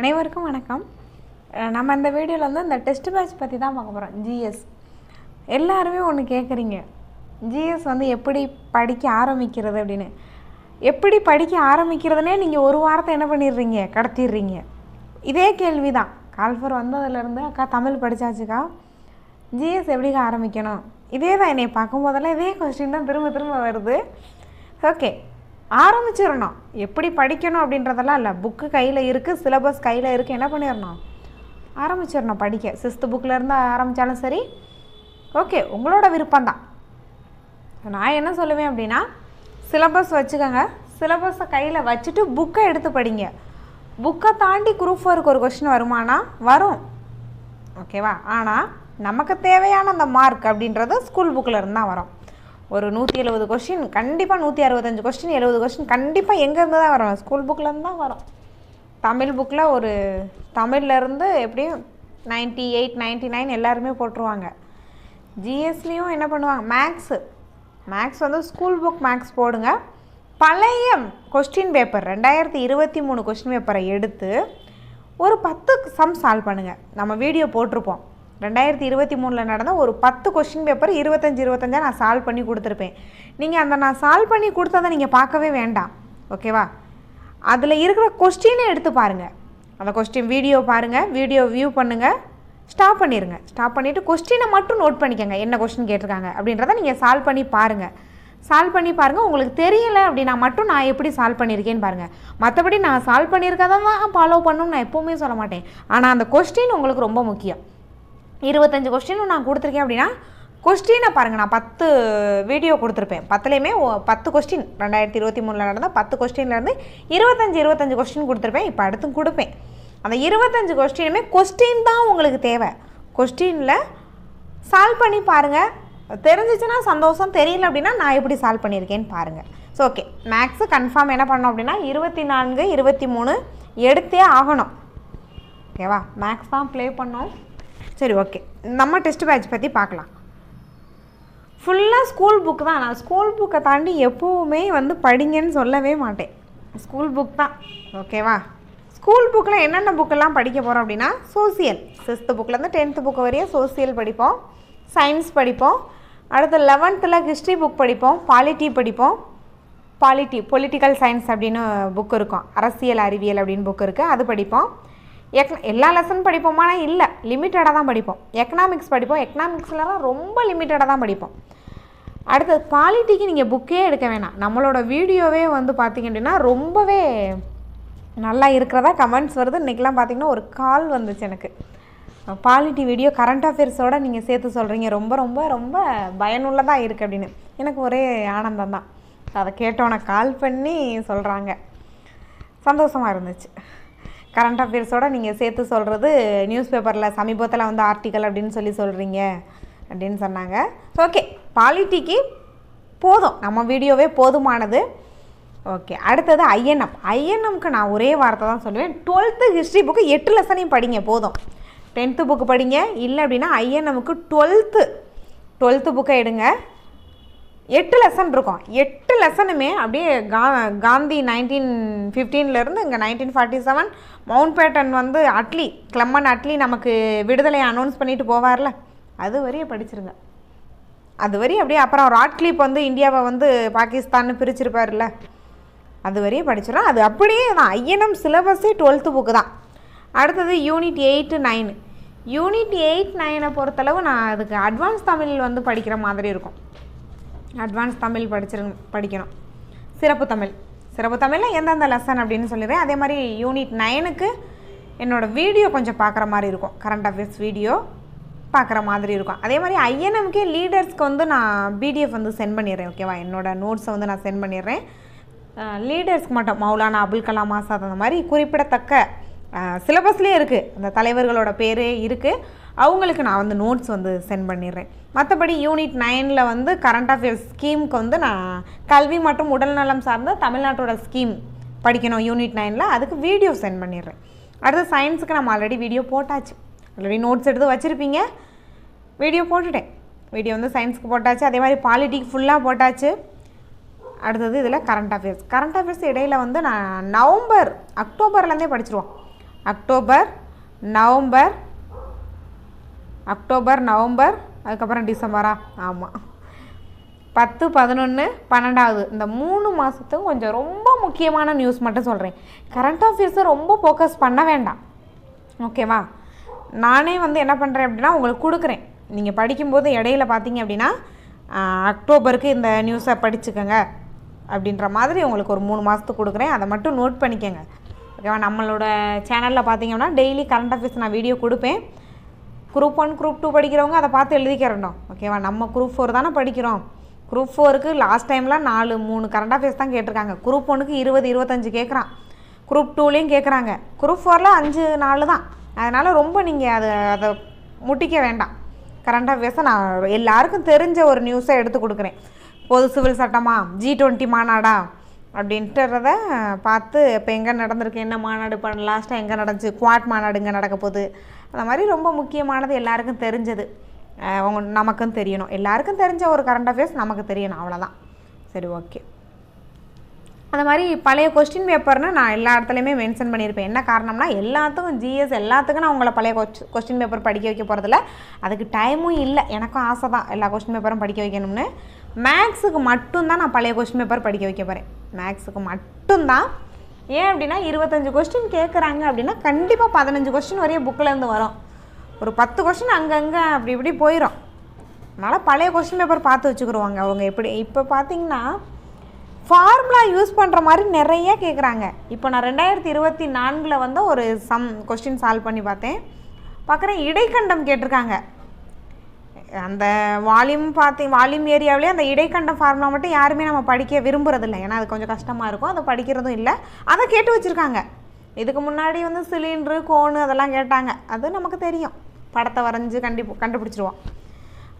அனைவருக்கும் வணக்கம். நம்ம இந்த வீடியோவில் வந்து இந்த டெஸ்ட் பேட்ச் பற்றி தான் பார்க்க போகிறோம். ஜிஎஸ் எல்லாருமே ஒன்று கேட்குறீங்க, ஜிஎஸ் வந்து எப்படி படிக்க ஆரம்பிக்கிறது அப்படின்னு. எப்படி படிக்க ஆரம்பிக்கிறதுனே நீங்கள் ஒரு வாரத்தை என்ன பண்ணிடுறீங்க, கடத்திடுறீங்க. இதே கேள்வி தான் கால்ஃபர் வந்ததுலேருந்து, அக்கா தமிழ் படித்தாச்சுக்கா, ஜிஎஸ் எப்படிக்கா ஆரம்பிக்கணும், இதே தான் என்னை பார்க்கும்போதெல்லாம் இதே கொஸ்டின் தான் திரும்ப திரும்ப வருது. ஓகே, ஆரம்பிச்சிடணும். எப்படி படிக்கணும் அப்படின்றதெல்லாம் இல்லை, புக்கு கையில் இருக்குது, சிலபஸ் கையில் இருக்குது, என்ன பண்ணிடணும், ஆரம்பிச்சிடணும் படிக்க. 6th புக்கிலேருந்து ஆரம்பித்தாலும் சரி, ஓகே, உங்களோட விருப்பம்தான். நான் என்ன சொல்லுவேன் அப்படின்னா, சிலபஸ் வச்சுக்கோங்க, சிலபஸை கையில் வச்சுட்டு புக்கை எடுத்து படிங்க. புக்கை தாண்டி குரூப் 4க்கு ஒரு கொஸ்டின் வருமானா வரும், ஓகேவா. ஆனால் நமக்கு தேவையான அந்த மார்க் அப்படின்றது ஸ்கூல் புக்கில் இருந்து தான் வரும். ஒரு 170 கொஸ்டின் கண்டிப்பாக, 165 கொஸ்டின், 70 கொஸ்டின் கண்டிப்பாக எங்கேருந்து தான் வரும், ஸ்கூல் புக்கிலேருந்து தான் வரும். தமிழ் புக்கில் ஒரு தமிழ்லேருந்து எப்படியும் 98, 99 எல்லாருமே போட்டுருவாங்க. ஜிஎஸ்லேயும் என்ன பண்ணுவாங்க, மேக்ஸ் வந்து ஸ்கூல் புக் மேக்ஸ் போடுங்க. பழைய கொஸ்டின் பேப்பர் 2023 கொஸ்டின் பேப்பரை எடுத்து ஒரு 10 சம் சால்வ் பண்ணுங்கள். நம்ம வீடியோ போட்டிருப்போம். 2023 நடந்த ஒரு 10 கொஸ்டின் பேப்பர் 25 நான் சால்வ் பண்ணி கொடுத்துருப்பேன். நீங்கள் அந்த நான் சால்வ் பண்ணி கொடுத்ததை நீங்கள் பார்க்கவே வேண்டாம், ஓகேவா. அதில் இருக்கிற கொஸ்டினை எடுத்து பாருங்கள். அந்த கொஸ்டின் வீடியோ பாருங்கள், வீடியோ வியூ பண்ணுங்கள், ஸ்டாப் பண்ணிடுங்க. ஸ்டாப் பண்ணிவிட்டு கொஸ்டினை மட்டும் நோட் பண்ணிக்கோங்க, என்ன கொஸ்டின் கேட்டிருக்காங்க அப்படின்றத நீங்கள் சால்வ் பண்ணி பாருங்கள். உங்களுக்கு தெரியலை அப்படின்னா மட்டும் நான் எப்படி சால்வ் பண்ணியிருக்கேன்னு பாருங்கள். மற்றபடி நான் சால்வ் பண்ணியிருக்கதான் தான் ஃபாலோ பண்ணணும்னு நான் எப்போவுமே சொல்ல மாட்டேன். ஆனால் அந்த கொஸ்டின் உங்களுக்கு ரொம்ப முக்கியம். 25 கொஸ்டினும் நான் கொடுத்துருக்கேன் அப்படின்னா கொஸ்டினை பாருங்கள். நான் 10 வீடியோ கொடுத்துருப்பேன், 10லேயுமே 10 கொஸ்டின் 2023 நடந்த 10 கொஸ்டின்லேருந்து 25 கொஸ்டின் கொடுத்துருப்பேன். இப்போ அடுத்தும் கொடுப்பேன். அந்த 25 கொஸ்டினுமே கொஸ்டின் தான் உங்களுக்கு தேவை. கொஸ்டினில் சால்வ் பண்ணி பாருங்கள். தெரிஞ்சிச்சுன்னா சந்தோஷம், தெரியல அப்படின்னா நான் எப்படி சால்வ் பண்ணியிருக்கேன்னு பாருங்கள். ஸோ ஓகே, மேக்ஸு கன்ஃபார்ம் என்ன பண்ணோம் அப்படின்னா 24, 23 எடுத்தே ஆகணும், ஓகேவா. மேக்ஸ் தான் ப்ளே பண்ணோம். சரி, ஓகே, நம்ம டெஸ்ட் பேட்ச் பற்றி பார்க்கலாம். ஃபுல்லாக ஸ்கூல் புக் தான். நான் ஸ்கூல் புக்கை தாண்டி எப்போவுமே வந்து படிங்கன்னு சொல்லவே மாட்டேன். ஸ்கூல் புக் தான், ஓகேவா. ஸ்கூல் புக்கில் என்னென்ன புக்கெல்லாம் படிக்க போகிறோம் அப்படின்னா, சோசியல் 6th புக்கிலேருந்து 10th புக்கு வரையும் சோசியல் படிப்போம், சயின்ஸ் படிப்போம். அடுத்து 11th ஹிஸ்ட்ரி புக் படிப்போம், பொலிட்டிக்கல் சயின்ஸ் அப்படின்னு புக் இருக்கும், அரசியல் அறிவியல் அப்படின்னு புக் இருக்குது, அது படிப்போம். எல்லா லெசன் படிப்போமானா இல்லை, லிமிட்டடாக தான் படிப்போம். எக்கனாமிக்ஸ் படிப்போம், எக்கனாமிக்ஸ்லாம் ரொம்ப லிமிட்டடாக தான் படிப்போம். அடுத்தது பாலிட்டிக்கு நீங்கள் புக்கே எடுக்க வேணாம், நம்மளோட வீடியோவே வந்து பார்த்திங்க அப்படின்னா ரொம்பவே நல்லா இருக்கிறதா கமெண்ட்ஸ் வருது. இன்றைக்கெலாம் பார்த்திங்கன்னா ஒரு கால் வந்துச்சு எனக்கு, பாலிட்டி வீடியோ கரண்ட் அஃபேர்ஸோடு நீங்கள் சேர்த்து சொல்கிறீங்க, ரொம்ப ரொம்ப ரொம்ப பயனுள்ளதாக இருக்குது அப்படின்னு. எனக்கு ஒரே ஆனந்தம் தான். அதை கேட்டோன்னே கால் பண்ணி சொல்கிறாங்க, சந்தோஷமாக இருந்துச்சு. கரண்ட் அஃபேர்ஸோடு நீங்கள் சேர்த்து சொல்கிறது, நியூஸ் பேப்பரில் சமீபத்தில் வந்து ஆர்டிக்கல் அப்படின்னு சொல்கிறீங்க அப்படின்னு சொன்னாங்க. ஓகே, பாலிட்டிக்கு போதும், நம்ம வீடியோவே போதுமானது. ஓகே, அடுத்தது ஐஎன்எம்க்கு நான் ஒரே வார்த்தை தான் சொல்லுவேன், 12th ஹிஸ்ட்ரி புக்கு 8 லெசனையும் படிங்க போதும். 10th புக்கு படிங்க, இல்லை அப்படின்னா ஐஎன்எம்க்கு 12th புக்கை எடுங்க. 8 லெசன் இருக்கும். 8 லெசனுமே அப்படியே காந்தி 1915 இங்கே 1947 மவுண்ட் பேட்டன் வந்து கிளம்மன் அட்லி நமக்கு விடுதலை அனௌன்ஸ் பண்ணிட்டு போவார்ல, அது வரையும் படிச்சிருங்க. அது வரையும் அப்படியே, அப்புறம் ராட்க்ளிப் வந்து இந்தியாவை வந்து பாகிஸ்தான்னு பிரிச்சிருப்பார்ல, அது வரையும் படிச்சிடும். அது அப்படியே தான். ஐஎன்எம் சிலபஸே 12th புக்கு தான். அடுத்தது யூனிட் 8, 9. யூனிட் 8, 9 பொறுத்தளவு நான் அதுக்கு அட்வான்ஸ் தமிழ் வந்து படிக்கிற மாதிரி இருக்கும். அட்வான்ஸ் தமிழ் படிக்கணும். சிறப்பு தமிழில் எந்தெந்த லெசன் அப்படின்னு சொல்லிடுறேன். அதே மாதிரி யூனிட் 9க்கு என்னோடய வீடியோ கொஞ்சம் பார்க்குற மாதிரி இருக்கும், கரண்ட் அஃபேர்ஸ் வீடியோ பார்க்குற மாதிரி இருக்கும். அதே மாதிரி ஐஎன்எம்கே லீடர்ஸ்க்கு வந்து நான் பிடிஎஃப் வந்து சென்ட் பண்ணிடுறேன், ஓகேவா. என்னோடய நோட்ஸை வந்து நான் சென்ட் பண்ணிடுறேன். லீடர்ஸ்க்கு மட்டும் மௌலானா அபுல் கலாம் ஆசாத் அந்த மாதிரி குறிப்பிடத்தக்க சிலபஸ்லேயே இருக்குது, அந்த தலைவர்களோட பேரே இருக்குது, அவங்களுக்கு நான் வந்து நோட்ஸ் வந்து சென்ட் பண்ணிடுறேன். மற்றபடி யூனிட் 9ல் வந்து கரண்ட் அஃபேர்ஸ் ஸ்கீமுக்கு வந்து நான் கல்வி மற்றும் உடல்நலம் சார்ந்த தமிழ்நாட்டோட ஸ்கீம் படிக்கணும் யூனிட் 9ல், அதுக்கு வீடியோ சென்ட் பண்ணிடுறேன். அடுத்து சயின்ஸுக்கு நம்ம ஆல்ரெடி வீடியோ போட்டாச்சு, ஆல்ரெடி நோட்ஸ் எடுத்து வச்சுருப்பீங்க, வீடியோ போட்டுட்டேன். வீடியோ வந்து சயின்ஸுக்கு போட்டாச்சு. அதே மாதிரி பாலிட்டிக்கு ஃபுல்லாக போட்டாச்சு. அடுத்தது இதில் கரண்ட் அஃபேர்ஸ் இடையில் வந்து நான் அக்டோபர்லேருந்தே படிச்சிருவோம். அக்டோபர், நவம்பர், அதுக்கப்புறம் டிசம்பரா? ஆமாம், 10, 11, 12வது இந்த 3 மாதத்துக்கும் கொஞ்சம் ரொம்ப முக்கியமான நியூஸ் மட்டும் சொல்கிறேன். கரண்ட் அஃபேர்ஸை ரொம்ப ஃபோக்கஸ் பண்ண வேண்டாம், ஓகேவா? நானே வந்து என்ன பண்ணுறேன் அப்படின்னா உங்களுக்கு கொடுக்குறேன். நீங்கள் படிக்கும்போது இடையில பார்த்தீங்க அப்படின்னா அக்டோபருக்கு இந்த நியூஸை படிச்சுக்கோங்க அப்படின்ற மாதிரி உங்களுக்கு ஒரு 3 மாதத்துக்கு கொடுக்குறேன். அதை மட்டும் நோட் பண்ணிக்கோங்க, ஓகேவா? நம்மளோட சேனலில் பார்த்தீங்கன்னா டெய்லி கரண்ட் அஃபேர்ஸ் நான் வீடியோ கொடுப்பேன். குரூப் 1, குரூப் 2 படிக்கிறவங்க அதை பார்த்து எழுதிக்கிறோம், ஓகேவா? நம்ம குரூப் 4 தானே படிக்கிறோம். குரூப் 4க்கு லாஸ்ட் டைம்லாம் 3 கரண்ட் அஃபேர்ஸ் தான் கேட்டிருக்காங்க. குரூப் 1க்கு 20, 25 கேட்குறான். குரூப் 2லேயும் கேட்குறாங்க. குரூப் 4ல் 5, 4 தான். அதனால் ரொம்ப நீங்கள் அதை முட்டிக்க வேண்டாம். கரண்ட் அஃபேர்ஸை நான் எல்லாருக்கும் தெரிஞ்ச ஒரு நியூஸை எடுத்து கொடுக்குறேன். பொது சிவில் சட்டமா, G20 மாநாடா அப்படின்றத பார்த்து இப்போ எங்கே நடந்திருக்கு, என்ன மாநாடு லாஸ்ட்டாக எங்கே நடந்துச்சு, குவாட் மாநாடு இங்கே நடக்க போகுது, அந்த மாதிரி ரொம்ப முக்கியமானது எல்லாருக்கும் தெரிஞ்சது நமக்கும் தெரியணும். எல்லாருக்கும் தெரிஞ்ச ஒரு கரண்ட் அஃபேர்ஸ் நமக்கு தெரியணும், அவ்வளோதான். சரி, ஓகே. அந்த மாதிரி பழைய கொஸ்டின் பேப்பர்னு நான் எல்லா இடத்துலையுமே மென்ஷன் பண்ணியிருப்பேன். என்ன காரணம்னா எல்லாத்துக்கும் ஜிஎஸ் எல்லாத்துக்கும் நான் உங்களை பழைய கொஸ்டின் பேப்பர் படிக்க வைக்க போகிறதில்ல. அதுக்கு டைமும் இல்லை. எனக்கும் ஆசை தான் எல்லா கொஸ்டின் பேப்பரும் படிக்க வைக்கணும்னு. மேக்ஸுக்கு மட்டும்தான் நான் பழைய கொஸ்டின் பேப்பர் படிக்க வைக்க போகிறேன். மேக்ஸுக்கு மட்டும்தான். ஏன் அப்படின்னா 25 கொஸ்டின் கேட்குறாங்க அப்படின்னா கண்டிப்பாக 15 கொஸ்டின் வரையும் புக்கிலேருந்து வரும். ஒரு 10 கொஸ்டின் அங்கங்கே அப்படி இப்படி போயிடும். அதனால் பழைய கொஸ்டின் பேப்பர் பார்த்து வச்சுக்கிடுவாங்க அவங்க. எப்படி இப்போ பார்த்தீங்கன்னா ஃபார்முலா யூஸ் பண்ணுற மாதிரி நிறைய கேட்குறாங்க. இப்போ நான் 2024 வந்து ஒரு கொஸ்டின் சால்வ் பண்ணி பார்க்குறேன். இடைக்கண்டம் கேட்டிருக்காங்க. அந்த வால்யூம் ஏரியாவிலே அந்த இடைக்கண்டம் ஃபார்முலா மட்டும் யாருமே நம்ம படிக்க விரும்புறதில்லை. ஏன்னா அது கொஞ்சம் கஷ்டமாக இருக்கும், அதை படிக்கிறதும் இல்லை. அதை கேட்டு வச்சுருக்காங்க. இதுக்கு முன்னாடி வந்து சிலிண்ட்ரு, கோனு அதெல்லாம் கேட்டாங்க. அது நமக்கு தெரியும், படத்தை வரைஞ்சி கண்டுபிடிச்சிருவோம்.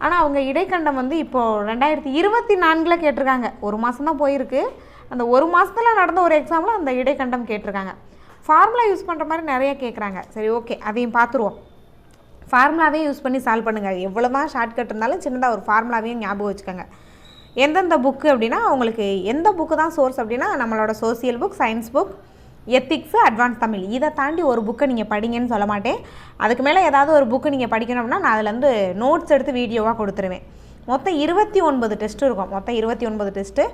ஆனால் அவங்க இடைக்கண்டம் வந்து இப்போது 2024 கேட்டிருக்காங்க. ஒரு மாதம் தான் போயிருக்கு. அந்த ஒரு மாதத்தில் நடந்த ஒரு எக்ஸாமில் அந்த இடைக்கண்டம் கேட்டிருக்காங்க. ஃபார்முலா யூஸ் பண்ணுற மாதிரி நிறைய கேட்குறாங்க. சரி, ஓகே, அதையும் பார்த்துருவோம். ஃபார்முலாவே யூஸ் பண்ணி சால்வ் பண்ணுங்கள். எவ்வளோ தான் ஷார்ட்கட் இருந்தாலும் சின்னதாக ஒரு ஃபார்முலாவையும் ஞாபகம் வச்சுக்கோங்க. எந்தெந்த புக்கு அப்படின்னா உங்களுக்கு எந்த புக்கு தான் சோர்ஸ் அப்படின்னா நம்மளோட social book, science book, ethics, advance Tamil. இதை தாண்டி ஒரு புக்கை நீங்கள் படிங்கன்னு சொல்ல மாட்டேன். அதுக்கு மேலே ஏதாவது ஒரு புக்கு நீங்கள் படிக்கணும் அப்படின்னா நான் அதுலேருந்து நோட்ஸ் எடுத்து வீடியோவாக கொடுத்துருவேன். மொத்தம் 29 டெஸ்ட்டு இருக்கும். மொத்தம் 29 டெஸ்ட்டு.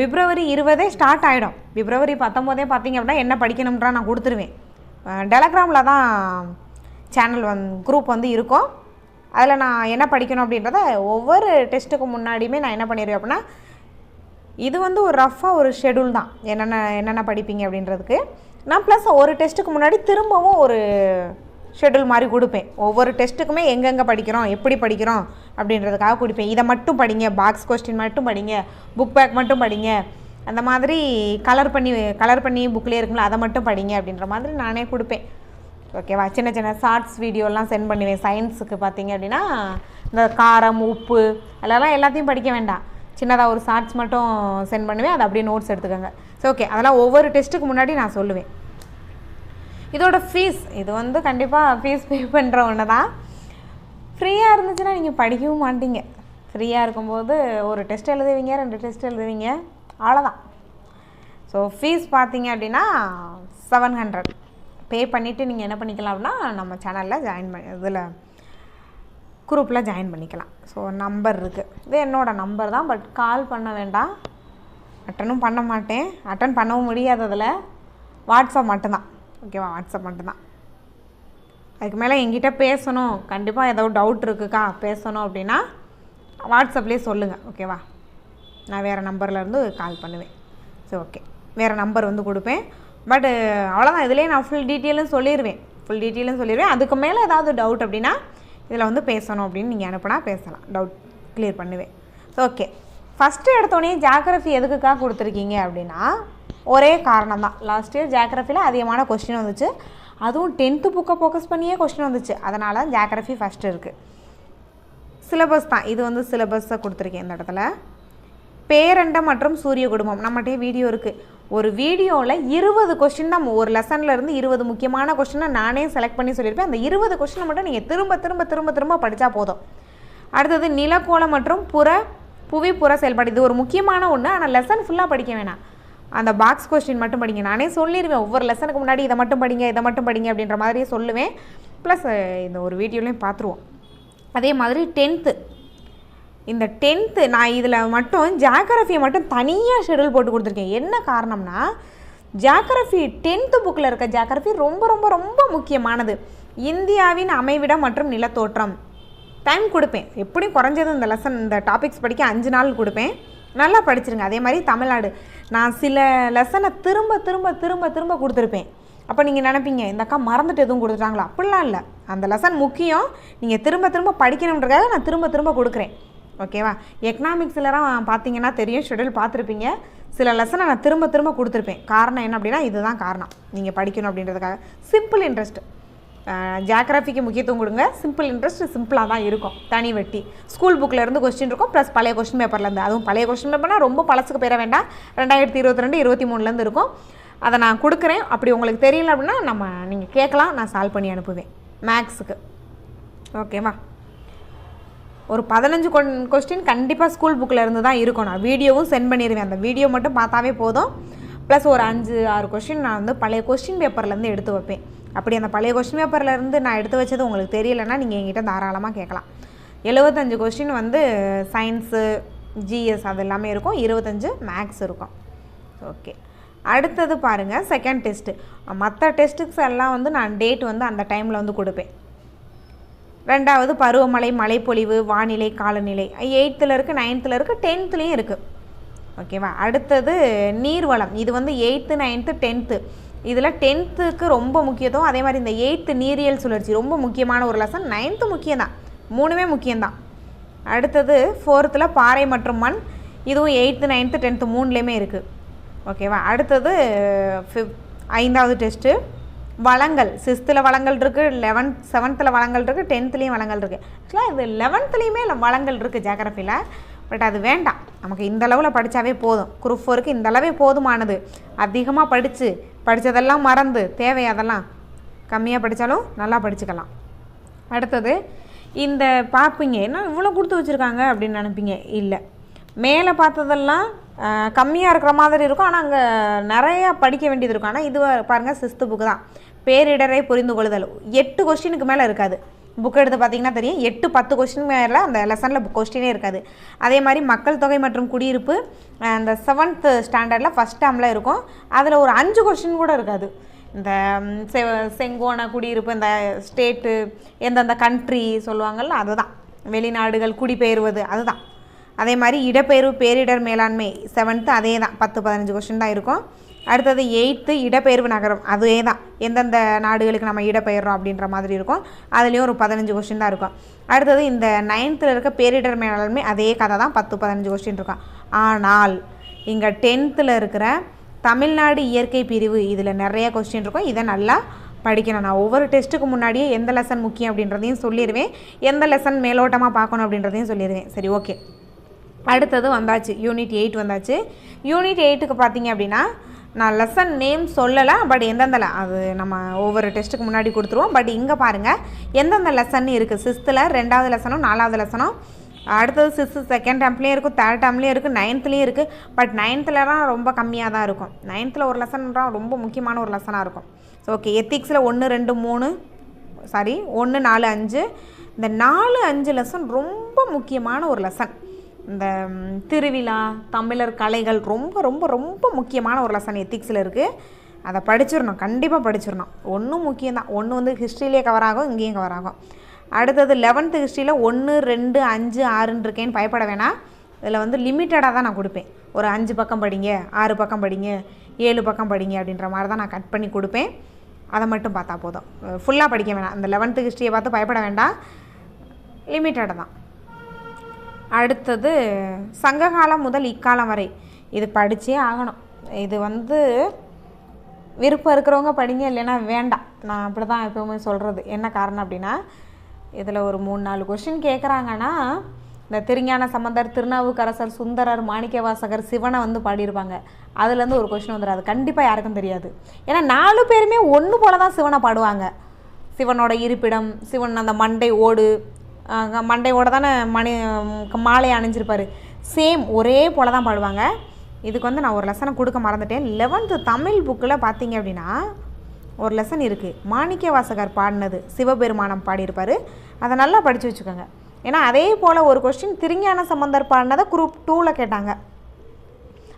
பிப்ரவரி 20 ஸ்டார்ட் ஆகிடும். பிப்ரவரி 19 பார்த்தீங்க அப்படின்னா என்ன படிக்கணும்ன்றா நான் கொடுத்துருவேன். டெலகிராமில் தான் சேனல் குரூப் வந்து இருக்கும். அதில் நான் என்ன படிக்கணும் அப்படின்றத ஒவ்வொரு டெஸ்ட்டுக்கு முன்னாடியுமே நான் என்ன பண்ணிடுவேன் அப்படின்னா இது வந்து ஒரு ரஃப்பாக ஒரு ஷெடியூல் தான். என்னென்ன படிப்பீங்க அப்படின்றதுக்கு நான் ப்ளஸ் ஒரு டெஸ்ட்டுக்கு முன்னாடி திரும்பவும் ஒரு ஷெடியூல் மாதிரி கொடுப்பேன். ஒவ்வொரு டெஸ்ட்டுக்குமே எங்கெங்கே படிக்கிறோம், எப்படி படிக்கிறோம் அப்படின்றதுக்காக கொடுப்பேன். இதை மட்டும் படிங்க, பாக்ஸ் கொஸ்டின் மட்டும் படிங்க, புக் பேக் மட்டும் படிங்க, அந்த மாதிரி கலர் பண்ணி புக்லேயே இருக்குங்களா அதை மட்டும் படிங்க அப்படின்ற மாதிரி நானே கொடுப்பேன், ஓகேவா? சின்ன சின்ன ஷார்ட்ஸ் வீடியோலாம் சென்ட் பண்ணுவேன். சயின்ஸுக்கு பார்த்தீங்க அப்படின்னா இந்த காரம், உப்பு அதெல்லாம் எல்லாத்தையும் படிக்க வேண்டாம். சின்னதாக ஒரு ஷார்ட்ஸ் மட்டும் சென்ட் பண்ணுவேன். அதை அப்படியே நோட்ஸ் எடுத்துக்கோங்க. ஸோ ஓகே, அதெல்லாம் ஒவ்வொரு டெஸ்ட்டுக்கு முன்னாடி நான் சொல்லுவேன். இதோட ஃபீஸ் இது வந்து கண்டிப்பாக ஃபீஸ் பே பண்ணுற ஒன்று தான். ஃப்ரீயாக இருந்துச்சுன்னா நீங்கள் படிக்கவும் மாட்டீங்க. ஃப்ரீயாக இருக்கும்போது ஒரு டெஸ்ட் எழுதுவீங்க, 2 டெஸ்ட் எழுதுவீங்க, அவ்வளோதான். ஸோ ஃபீஸ் பார்த்தீங்க அப்படின்னா 700 பே பண்ணிவிட்டு நீங்கள் என்ன பண்ணிக்கலாம் அப்படின்னா நம்ம சேனலில் இதில் குரூப்பில் ஜாயின் பண்ணிக்கலாம். ஸோ நம்பர் இருக்குது. இது என்னோடய நம்பர் தான். பட் கால் பண்ண வேண்டாம், அட்டனும் பண்ண மாட்டேன், அட்டன் பண்ணவும் முடியாததில். வாட்ஸ்அப் மட்டும்தான், ஓகேவா? வாட்ஸ்அப் மட்டும்தான். அதுக்கு மேலே என்கிட்ட பேசணும், கண்டிப்பாக ஏதோ டவுட் இருக்குக்கா பேசணும் அப்படின்னா வாட்ஸ்அப்லேயே சொல்லுங்கள், ஓகேவா? நான் வேறு நம்பர்லேருந்து கால் பண்ணுவேன். ஸோ ஓகே, வேறு நம்பர் வந்து கொடுப்பேன். பட் அவ்வளோதான். இதிலே நான் ஃபுல் டீட்டெயிலும் சொல்லிடுவேன். அதுக்கு மேலே ஏதாவது டவுட் அப்படின்னா இதில் வந்து பேசணும் அப்படின்னு நீங்கள் அனுப்புனா பேசலாம், டவுட் கிளியர் பண்ணுவேன். ஸோ ஓகே, ஃபஸ்ட்டு எடுத்தோடனே ஜியாகிரஃபி எதுக்குக்காக கொடுத்துருக்கீங்க அப்படின்னா ஒரே காரணம் தான். லாஸ்ட் இயர் ஜியாகிரஃபியில் அதிகமான கொஸ்டின் வந்துச்சு. அதுவும் 10th புக்கை ஃபோக்கஸ் பண்ணியே கொஸ்டின் வந்துச்சு. அதனால் ஜியாகிரஃபி ஃபஸ்ட்டு இருக்குது. சிலபஸ் தான் இது வந்து சிலபஸை கொடுத்துருக்கேன் இந்த இடத்துல. பேரண்டம் மற்றும் சூரிய குடும்பம் நம்மகிட்டே வீடியோ இருக்குது. ஒரு வீடியோவில் 20 கொஸ்டின் தான். ஒரு லெசனில் இருந்து 20 முக்கியமான கொஸ்டினை நானே செலக்ட் பண்ணி சொல்லியிருப்பேன். அந்த 20 கொஸ்டினை மட்டும் நீங்கள் திரும்ப படித்தா போதும். அடுத்தது நிலக்கோளம் மற்றும் புவிப்புற செயல்பாடு. இது ஒரு முக்கியமான ஒன்று. ஆனால் லெசன் ஃபுல்லாக படிக்க வேணாம். அந்த பாக்ஸ் கொஸ்டின் மட்டும் படிங்க. நானே சொல்லிடுவேன் ஒவ்வொரு லெசனுக்கு முன்னாடி இதை மட்டும் படிங்க இதை மட்டும் படிங்க அப்படின்ற மாதிரியே சொல்லுவேன். ப்ளஸ் இந்த ஒரு வீடியோலையும் பார்த்துருவோம். அதே மாதிரி 10th இந்த 10th நான் இதில் மட்டும் ஜியாகிரஃபியை மட்டும் தனியாக ஷெடியூல் போட்டு கொடுத்துருக்கேன். என்ன காரணம்னா ஜியாகிரஃபி 10th புக்கில் இருக்க ஜியாகிரஃபி ரொம்ப ரொம்ப ரொம்ப முக்கியமானது. இந்தியாவின் அமைவிடம் மற்றும் நிலத்தோற்றம் டைம் கொடுப்பேன். எப்படியும் குறைஞ்சது இந்த லெசன் இந்த டாபிக்ஸ் படிக்க 5 நாள் கொடுப்பேன். நல்லா படிச்சிருங்க. அதே மாதிரி தமிழ்நாடு நான் சில லெசனை திரும்ப திரும்ப திரும்ப திரும்ப கொடுத்துருப்பேன். அப்போ நீங்கள் நினைப்பீங்க இந்த அக்கா மறந்துட்டு எதுவும் கொடுத்துட்டாங்களா? அப்படிலாம் இல்லை. அந்த லெசன் முக்கியம், நீங்கள் திரும்ப திரும்ப படிக்கணுன்றதுக்காக நான் திரும்ப திரும்ப கொடுக்குறேன். ஓகேவா? எக்கனாமிக்ஸ்லாம் பார்த்தீங்கன்னா தெரியும், ஷெடியூல் பார்த்துருப்பீங்க. சில லெசனை நான் திரும்ப திரும்ப கொடுத்துருப்பேன். காரணம் என்ன அப்படின்னா இதுதான் காரணம், நீங்கள் படிக்கணும் அப்படின்றதுக்காக. சிம்பிள் இன்ட்ரெஸ்ட் ஜியாகிரஃபிக்கு முக்கியத்துவம் கொடுங்க. சிம்பிள் இன்ட்ரெஸ்ட் சிம்பிளாக தான் இருக்கும். தனி வெட்டி ஸ்கூல் புக்கில் இருந்து கொஸ்டின் இருக்கும், ப்ளஸ் பழைய கொஸ்டின் பேப்பர்லேருந்து. அதுவும் பழைய கொஸ்டின் பேப்பர்னால் ரொம்ப பழசுக்கு பேர வேண்டாம், 2022 23 இருக்கும். அதை நான் கொடுக்குறேன். அப்படி உங்களுக்கு தெரியல அப்படின்னா நீங்கள் கேட்கலாம், நான் சால்வ் பண்ணி அனுப்புவேன் மேக்ஸுக்கு. ஓகேவா? ஒரு 15 கொஸ்டின் கண்டிப்பாக ஸ்கூல் புக்கில் இருந்து தான் இருக்கும். நான் வீடியோவும் சென்ட் பண்ணிடுவேன். அந்த வீடியோ மட்டும் பார்த்தாவே போதும். ப்ளஸ் ஒரு 5-6 கொஸ்டின் நான் வந்து பழைய கொஸ்டின் பேப்பர்லேருந்து எடுத்து வைப்பேன். அப்படி அந்த பழைய கொஸ்டின் பேப்பர்லேருந்து நான் எடுத்து வச்சது உங்களுக்கு தெரியலைன்னா நீங்கள் என்கிட்ட தாராளமாக கேட்கலாம். 75 கொஸ்டின் வந்து சயின்ஸு ஜிஎஸ் அது எல்லாமே இருக்கும், 25 மேக்ஸ் இருக்கும். ஓகே, அடுத்தது பாருங்கள் செகண்ட் டெஸ்ட்டு. மற்ற டெஸ்ட்டுக்ஸ் எல்லாம் வந்து நான் டேட் வந்து அந்த டைமில் வந்து கொடுப்பேன். ரெண்டாவது பருவமழை, மழைப்பொழிவு, வானிலை, காலநிலை 8th இருக்குது, 9th இருக்குது, 10th இருக்குது. ஓகேவா? அடுத்தது நீர்வளம். இது வந்து 8th 9th 10th. இதில் 10th ரொம்ப முக்கியத்துவம். அதே மாதிரி இந்த 8th நீரியல் சுழற்சி ரொம்ப முக்கியமான ஒரு லெசன். 9th முக்கியம்தான், 3மே முக்கியம்தான். அடுத்தது 4th பாறை மற்றும் மண். இதுவும் 8th 9th 10th 3லேயுமே இருக்குது. ஓகேவா? அடுத்தது 5வது டெஸ்ட்டு வளங்கள். 6th வளங்கள் இருக்குது, 7th வளங்கள் இருக்குது, 10th வளங்கள் இருக்குது. ஆக்சுவலாக இது 11th வளங்கள் இருக்குது ஜியாகிரஃபியில். பட் அது வேண்டாம், நமக்கு இந்த அளவில் படித்தாவே போதும். குரூப் 4க்கு இந்த அளவே போதுமானது. அதிகமாக படித்ததெல்லாம் மறந்து தேவை, அதெல்லாம் கம்மியாக படித்தாலும் நல்லா படிச்சுக்கலாம். அடுத்தது இந்த பார்ப்பீங்க, என்ன இவ்வளோ கொடுத்து வச்சுருக்காங்க அப்படின்னு நினைப்பீங்க. இல்லை, மேலே பார்த்ததெல்லாம் கம்மியாக இருக்கிற மாதிரி இருக்கும், ஆனால் அங்கே நிறையா படிக்க வேண்டியது இருக்கும். ஆனால் இது பாருங்கள் 6th புக்கு தான். பேரிடரை புரிந்து கொள்ளுதல் 8 கொஸ்டினுக்கு மேலே இருக்காது. புக் எடுத்து பார்த்தீங்கன்னா தெரியும், 8-10 கொஸ்டின் மேலே அந்த லெசனில் கொஸ்டினே இருக்காது. அதே மாதிரி மக்கள் தொகை மற்றும் குடியிருப்பு அந்த 7th ஸ்டாண்டர்டில் ஃபஸ்ட் டேர்மில் இருக்கும். அதில் ஒரு 5 கொஸ்டின் கூட இருக்காது. இந்த செங்கோண குடியிருப்பு, இந்த ஸ்டேட்டு, எந்தெந்த கண்ட்ரி சொல்லுவாங்கள்ல, அதுதான் வெளிநாடுகள், குடிபெயர்வது, அதுதான். அதே மாதிரி இடப்பெயர்வு, பேரிடர் மேலாண்மை 7th அதே தான், 10-15 கொஸ்டின் தான் இருக்கும். அடுத்தது 8th இடப்பெயர்வு நகரம், அதே தான், எந்தெந்த நாடுகளுக்கு நம்ம இடப்பெயர்றோம் அப்படின்ற மாதிரி இருக்கும். அதுலேயும் ஒரு 15 கொஸ்டின் தான் இருக்கும். அடுத்தது இந்த 9th இருக்க பேரிடர் மேலாண்மை அதே கதை தான், 10-15 கொஸ்டின் இருக்கும். ஆனால் இங்கே 10th இருக்கிற தமிழ்நாடு இயற்கை பிரிவு இதில் நிறைய கொஸ்டின் இருக்கும். இதை நல்லா படிக்கணும். நான் ஒவ்வொரு டெஸ்ட்டுக்கு முன்னாடியே எந்த லெசன் முக்கியம் அப்படின்றதையும் சொல்லிடுவேன், எந்த லெசன் மேலோட்டமாக பார்க்கணும் அப்படின்றதையும் சொல்லிடுவேன். சரி, ஓகே. அடுத்தது வந்தாச்சு, யூனிட் 8 வந்தாச்சு. யூனிட் 8க்கு பார்த்தீங்க அப்படின்னா நான் லெசன் நேம் சொல்லலை, பட் எந்தெந்த அது நம்ம ஒவ்வொரு டெஸ்ட்டுக்கு முன்னாடி கொடுத்துருவோம். பட் இங்கே பாருங்கள் எந்தெந்த லெசன் இருக்குது. 6th 2வது லெசனும் 4வது லெசனும். அடுத்தது 6th செகண்ட் டேர்ம்லேயும் இருக்குது, தேர்ட் டேர்ம்லேயும் இருக்குது, 9th இருக்குது. பட் 9th ரொம்ப கம்மியாக தான் இருக்கும். 9th ஒரு லெசன்றால் ரொம்ப முக்கியமான ஒரு லெசனாக இருக்கும். ஸோ ஓகே, எத்திக்ஸில் 1 2 3 1 4 5 இந்த 4-5 லெசன் ரொம்ப முக்கியமான ஒரு லெசன். இந்த திருவிழா, தமிழர் கலைகள் ரொம்ப ரொம்ப ரொம்ப முக்கியமான ஒரு லெசன் எத்திக்ஸில் இருக்குது. அதை படிச்சிடணும், கண்டிப்பாக படிச்சிடணும். ஒன்றும் முக்கியம்தான். ஒன்று வந்து ஹிஸ்ட்ரியிலே கவர் ஆகும், இங்கேயும் கவர் ஆகும். அடுத்தது 11th ஹிஸ்ட்ரியில் 1 2 5 6 இருக்கேன்னு பயப்பட வேணாம். இதில் வந்து லிமிட்டடாக தான் நான் கொடுப்பேன். ஒரு 5 பக்கம் படிங்க, 6 பக்கம் படிங்க, 7 பக்கம் படிங்க அப்படின்ற மாதிரி தான் நான் கட் பண்ணி கொடுப்பேன். அதை மட்டும் பார்த்தா போதும், ஃபுல்லாக படிக்க வேணாம். அந்த 11th ஹிஸ்ட்ரியை பார்த்து பயப்பட வேண்டாம், லிமிட்டடாக தான். அடுத்தது சங்ககாலம் முதல் இக்காலம் வரை இது படித்தே ஆகணும். இது வந்து விருப்பம் இருக்கிறவங்க படிங்க, இல்லைன்னா வேண்டாம். நான் அப்படி தான் எப்போவுமே சொல்கிறது. என்ன காரணம் அப்படின்னா, இதில் ஒரு 3-4 கொஸ்டின் கேட்குறாங்கன்னா, இந்த திருஞான சம்பந்தர், திருநாவுக்கரசர், சுந்தரர், மாணிக்கவாசகர், சிவனை வந்து பாடியிருப்பாங்க. அதுலேருந்து ஒரு கொஸ்டின் வந்துடும். கண்டிப்பாக யாருக்கும் தெரியாது. ஏன்னா 4 பேருமே ஒன்று போல தான் சிவனை பாடுவாங்க. சிவனோட இருப்பிடம், சிவன் அந்த மண்டை ஓடு, மண்டையோட தானே மாலை அணிஞ்சிருப்பார். சேம் ஒரே போல தான் பாடுவாங்க. இதுக்கு வந்து நான் ஒரு லெசனை கொடுக்க மறந்துட்டேன். 11th தமிழ் புக்கில் பார்த்தீங்க அப்படின்னா ஒரு லெசன் இருக்குது. மாணிக்க வாசகர் பாடினது சிவபெருமானம் பாடியிருப்பார். அதை நல்லா படித்து வச்சுக்கோங்க. ஏன்னா அதே போல் ஒரு கொஸ்டின் திருஞான சம்பந்தர் பாடினதை குரூப் 2ல் கேட்டாங்க.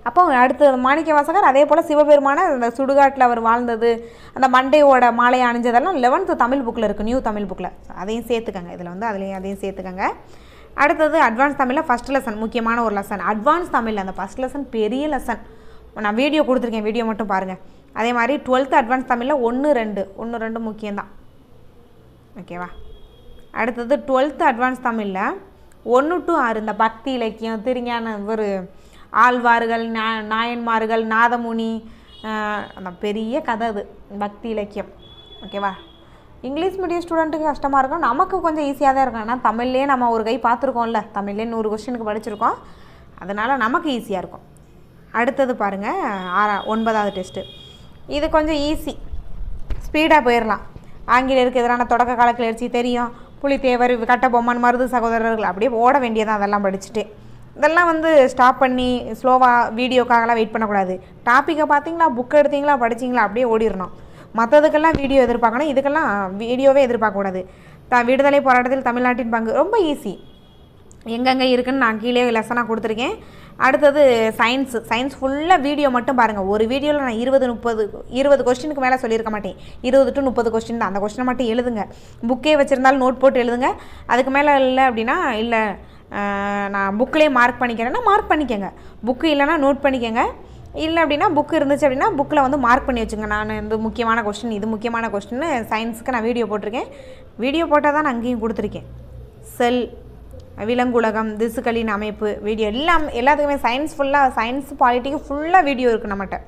அப்போ அடுத்து மாணிக்க வாசகர் அதே போல் சிவபெருமான அந்த சுடுகாட்டில் அவர் வாழ்ந்தது, அந்த மண்டையோட மாலையை அணிஞ்சதெல்லாம் 11th தமிழ் புக்கில் இருக்குது, நியூ தமிழ் புக்கில். அதையும் சேர்த்துக்கங்க. இதில் வந்து அதையும் சேர்த்துக்கங்க. அடுத்தது அட்வான்ஸ் தமிழில் ஃபஸ்ட் லெசன், முக்கியமான ஒரு லெசன். அட்வான்ஸ் தமிழில் அந்த ஃபஸ்ட் லெசன் பெரிய லெசன். நான் வீடியோ கொடுத்துருக்கேன், வீடியோ மட்டும் பாருங்கள். அதே மாதிரி 12th அட்வான்ஸ் தமிழில் 1-2 முக்கியம்தான். ஓகேவா? அடுத்தது 12th அட்வான்ஸ் தமிழில் 1 to 6 இந்த பக்தி இலக்கியம், திருஞான ஒரு ஆழ்வார்கள், நாயன்மார்கள், நாதமுனி, அந்த பெரிய கதை அது பக்தி இலக்கியம். ஓகேவா? இங்கிலீஷ் மீடியம் ஸ்டூடெண்ட்டுக்கு கஷ்டமாக இருக்கும், நமக்கு கொஞ்சம் ஈஸியாக தான் இருக்கும். ஏன்னா தமிழ்லேயே நம்ம ஒரு கை பார்த்துருக்கோம்ல, தமிழ்லேயே 100 கொஸ்டினுக்கு படிச்சிருக்கோம், அதனால் நமக்கு ஈஸியாக இருக்கும். அடுத்தது பாருங்கள், 9வது டெஸ்ட்டு. இது கொஞ்சம் ஈஸி, ஸ்பீடாக போயிடலாம். ஆங்கிலேயருக்கு எதிரான தொடக்க கால கிளர்ச்சி தெரியும், புலித்தேவர், கட்டபொம்மன், மருது சகோதரர்கள், அப்படியே ஓட வேண்டியதான். அதெல்லாம் படிச்சுட்டு இதெல்லாம் வந்து ஸ்டாப் பண்ணி ஸ்லோவாக வீடியோக்காகலாம் வெயிட் பண்ணக்கூடாது. டாப்பிக்கை பார்த்தீங்களா, புக் எடுத்தீங்களா, படிச்சிங்களா, அப்படியே ஓடிடணும். மற்றதுக்கெல்லாம் வீடியோ எதிர்பார்க்கணும், இதுக்கெல்லாம் வீடியோவே எதிர்பார்க்கக்கூடாது. விடுதலை போராட்டத்தில் தமிழ்நாட்டின் பங்கு ரொம்ப ஈஸி, எங்கெங்கே இருக்குதுன்னு நான் கீழே லெசனாக கொடுத்துருக்கேன். அடுத்தது சயின்ஸ் ஃபுல்லாக வீடியோ மட்டும் பாருங்கள். ஒரு வீடியோவில் நான் 20 கொஸ்டினுக்கு மேலே சொல்லியிருக்க மாட்டேன். 20 to 30 கொஸ்டின் தான். அந்த கொஸ்டினை மட்டும் எழுதுங்க. புக்கே வச்சுருந்தாலும் நோட் போட்டு எழுதுங்க. அதுக்கு மேலே இல்லை அப்படின்னா, இல்லை நான் புக்கிலே மார்க் பண்ணிக்கிறேன்னா மார்க் பண்ணிக்கோங்க. புக்கு இல்லைனா நோட் பண்ணிக்கோங்க. இல்லை அப்படின்னா புக்கு இருந்துச்சு அப்படின்னா புக்கில் வந்து மார்க் பண்ணி வச்சுங்க. நான் இந்த முக்கியமான கொஸ்டின், இது முக்கியமான கொஸ்டின்னு சயின்ஸுக்கு நான் வீடியோ போட்டிருக்கேன். வீடியோ போட்டால் தான் நான் அங்கேயும் கொடுத்துருக்கேன். செல், விலங்குலகம், திசுக்களின் அமைப்பு வீடியோ எல்லாத்துக்குமே சயின்ஸ் ஃபுல்லாக, சயின்ஸ் பாலிட்டிக்கு ஃபுல்லாக வீடியோ இருக்குது நம்மகிட்ட.